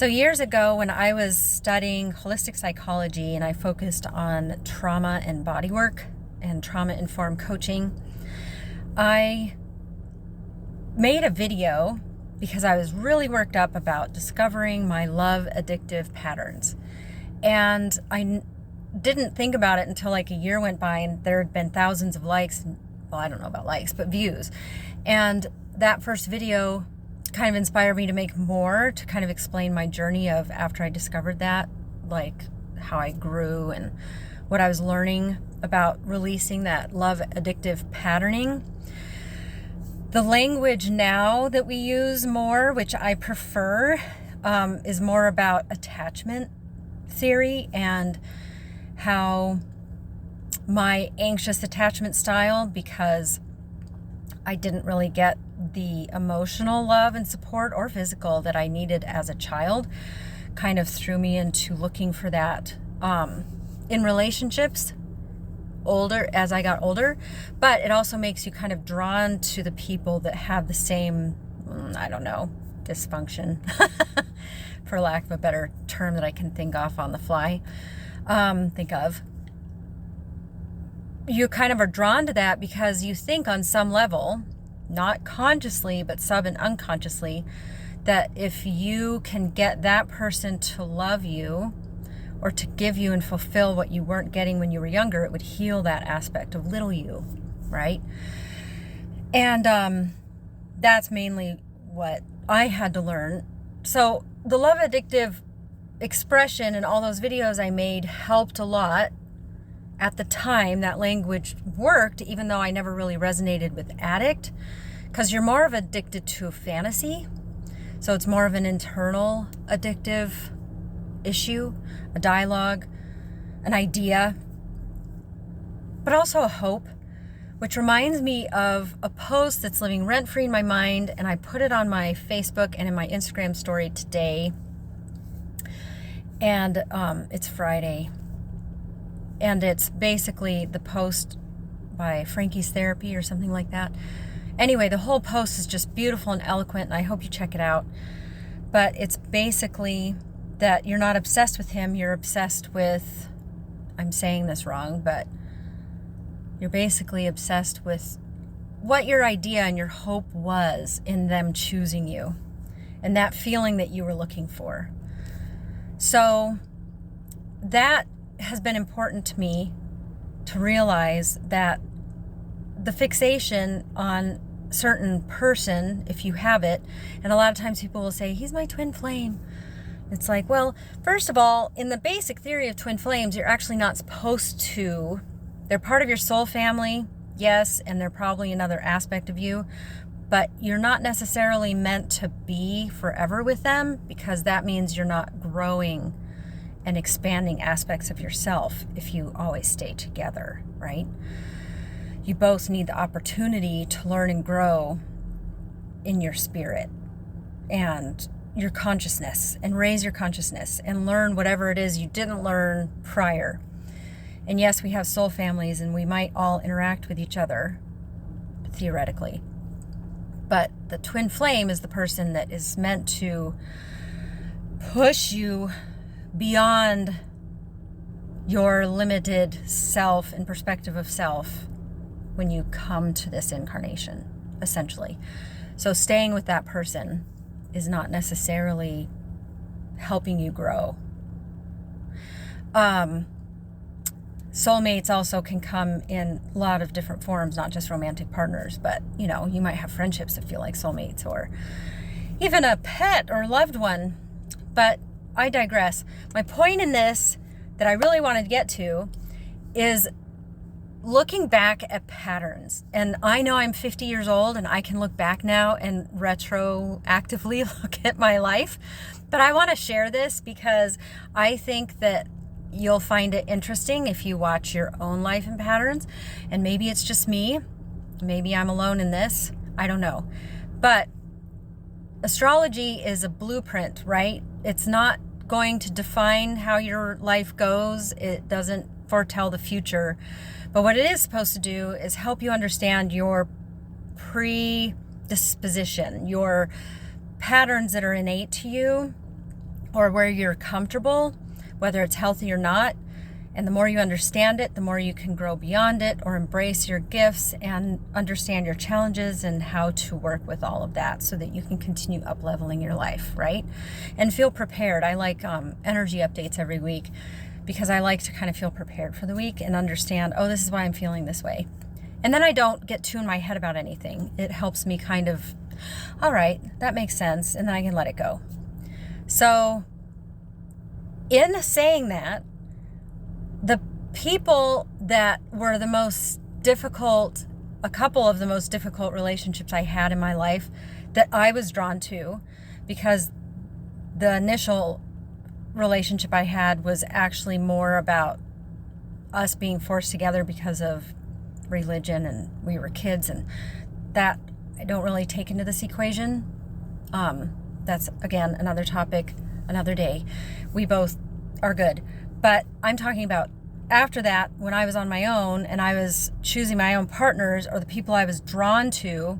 So years ago, when I was studying holistic psychology and I focused on trauma and bodywork and trauma-informed coaching, I made a video because I was really worked up about discovering my love addictive patterns. And I didn't think about it until like a year went by and there had been thousands of likes. Well, I don't know about likes, but views. And that first video kind of inspired me to make more, to kind of explain my journey of after I discovered that, like how I grew and what I was learning about releasing that love addictive patterning. The language now that we use more, which I prefer, is more about attachment theory and how my anxious attachment style, because I didn't really get the emotional love and support or physical that I needed as a child, kind of threw me into looking for that in relationships as I got older. But it also makes you kind of drawn to the people that have the same, I don't know, dysfunction, for lack of a better term that I can think of on the fly. You kind of are drawn to that because you think on some level, not consciously, but sub and unconsciously, that if you can get that person to love you or to give you and fulfill what you weren't getting when you were younger, it would heal that aspect of little you, right? And that's mainly what I had to learn. So the love addictive expression and all those videos I made helped a lot. At the time, that language worked, even though I never really resonated with addict, because you're more of addicted to a fantasy. So it's more of an internal addictive issue, a dialogue, an idea, but also a hope, which reminds me of a post that's living rent-free in my mind, and I put it on my Facebook and in my Instagram story today. And it's Friday. And it's basically the post by Frankie's Therapy or something like that. Anyway, the whole post is just beautiful and eloquent, and I hope you check it out. But it's basically that you're not obsessed with him, you're obsessed with, I'm saying this wrong, but you're basically obsessed with what your idea and your hope was in them choosing you and that feeling that you were looking for. So that has been important to me to realize that the fixation on certain person, if you have it, and a lot of times people will say, he's my twin flame. It's like, well, first of all, in the basic theory of twin flames, you're actually not supposed to. They're part of your soul family, yes, and they're probably another aspect of you, but you're not necessarily meant to be forever with them, because that means you're not growing and expanding aspects of yourself if you always stay together, right? You both need the opportunity to learn and grow in your spirit and your consciousness, and raise your consciousness and learn whatever it is you didn't learn prior. And yes, we have soul families and we might all interact with each other theoretically, but the twin flame is the person that is meant to push you beyond your limited self and perspective of self when you come to this incarnation, essentially. So staying with that person is not necessarily helping you grow. Soulmates also can come in a lot of different forms, not just romantic partners, but you might have friendships that feel like soulmates, or even a pet or loved one. But I digress. My point in this that I really wanted to get to is looking back at patterns. And I know I'm 50 years old and I can look back now and retroactively look at my life. But I want to share this because I think that you'll find it interesting if you watch your own life and patterns. And maybe it's just me. Maybe I'm alone in this. I don't know. But astrology is a blueprint, right? It's not going to define how your life goes. It doesn't foretell the future. But what it is supposed to do is help you understand your predisposition, your patterns that are innate to you, or where you're comfortable, whether it's healthy or not. And the more you understand it, the more you can grow beyond it or embrace your gifts and understand your challenges and how to work with all of that so that you can continue up-leveling your life, right? And feel prepared. I like energy updates every week because I like to kind of feel prepared for the week and understand, oh, this is why I'm feeling this way. And then I don't get too in my head about anything. It helps me kind of, all right, that makes sense, and then I can let it go. So in saying that, the people that were the most difficult, a couple of the most difficult relationships I had in my life that I was drawn to, because the initial relationship I had was actually more about us being forced together because of religion and we were kids, and that I don't really take into this equation. That's, again, another topic, another day. We both are good. But I'm talking about after that, when I was on my own and I was choosing my own partners or the people I was drawn to,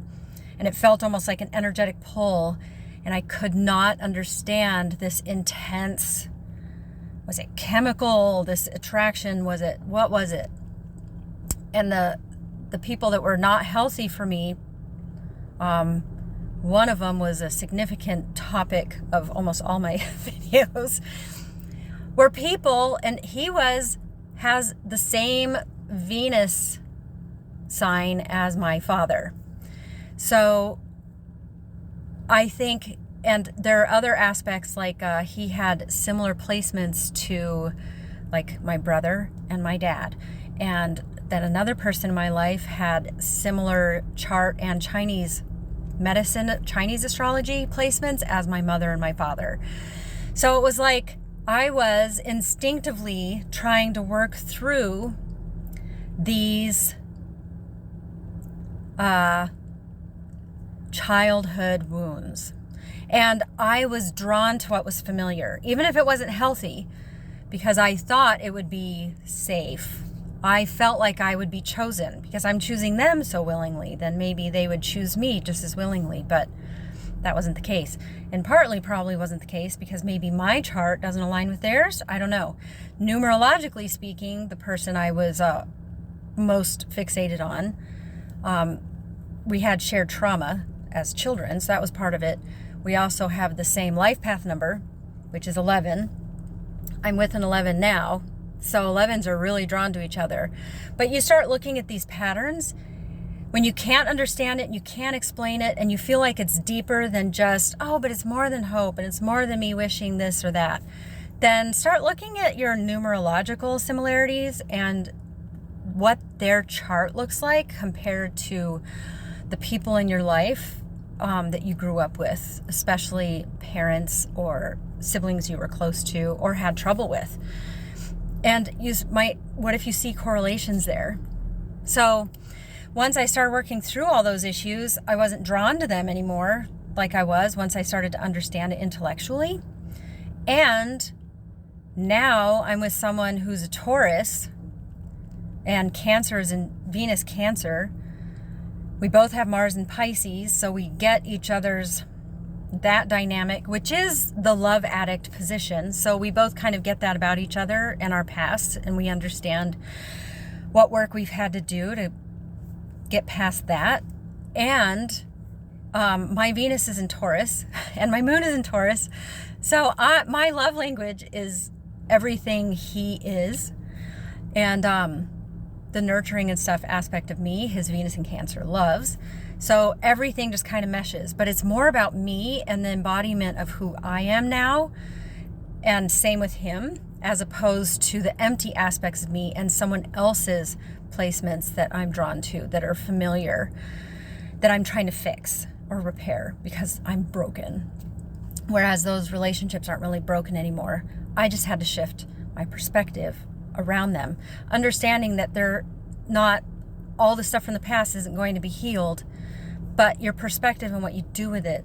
and it felt almost like an energetic pull, and I could not understand this intense, was it chemical, this attraction, what was it? And the people that were not healthy for me, one of them was a significant topic of almost all my videos, were people, and he has the same Venus sign as my father. So I think, and there are other aspects, like he had similar placements to like my brother and my dad. And then another person in my life had similar chart and Chinese medicine, Chinese astrology placements as my mother and my father. So it was like I was instinctively trying to work through these childhood wounds. And I was drawn to what was familiar, even if it wasn't healthy, because I thought it would be safe. I felt like I would be chosen because I'm choosing them so willingly. Then maybe they would choose me just as willingly, but that wasn't the case. And partly probably wasn't the case because maybe my chart doesn't align with theirs. I don't know. Numerologically speaking, the person I was most fixated on, we had shared trauma as children, so that was part of it. We also have the same life path number, which is 11. I'm with an 11 now, so 11s are really drawn to each other. But you start looking at these patterns when you can't understand it and you can't explain it, and you feel like it's deeper than just, oh, but it's more than hope and it's more than me wishing this or that. Then start looking at your numerological similarities and what their chart looks like compared to the people in your life that you grew up with, especially parents or siblings you were close to or had trouble with. And what if you see correlations there? So once I started working through all those issues, I wasn't drawn to them anymore like I was once I started to understand it intellectually. And now I'm with someone who's a Taurus, and Cancer is in Venus Cancer. We both have Mars in Pisces, so we get each other's, that dynamic, which is the love addict position. So we both kind of get that about each other and our past, and we understand what work we've had to do to get past that. And my Venus is in Taurus and my moon is in Taurus. So my love language is everything he is. And the nurturing and stuff aspect of me, his Venus in Cancer loves. So everything just kind of meshes, but it's more about me and the embodiment of who I am now, and same with him, as opposed to the empty aspects of me and someone else's placements that I'm drawn to, that are familiar, that I'm trying to fix or repair because I'm broken. Whereas those relationships aren't really broken anymore. I just had to shift my perspective around them, understanding that they're not, all the stuff from the past isn't going to be healed, but your perspective and what you do with it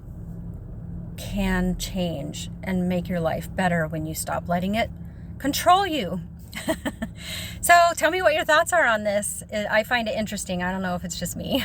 can change and make your life better when you stop letting it control you. So tell me what your thoughts are on this. I find it interesting. I don't know if it's just me.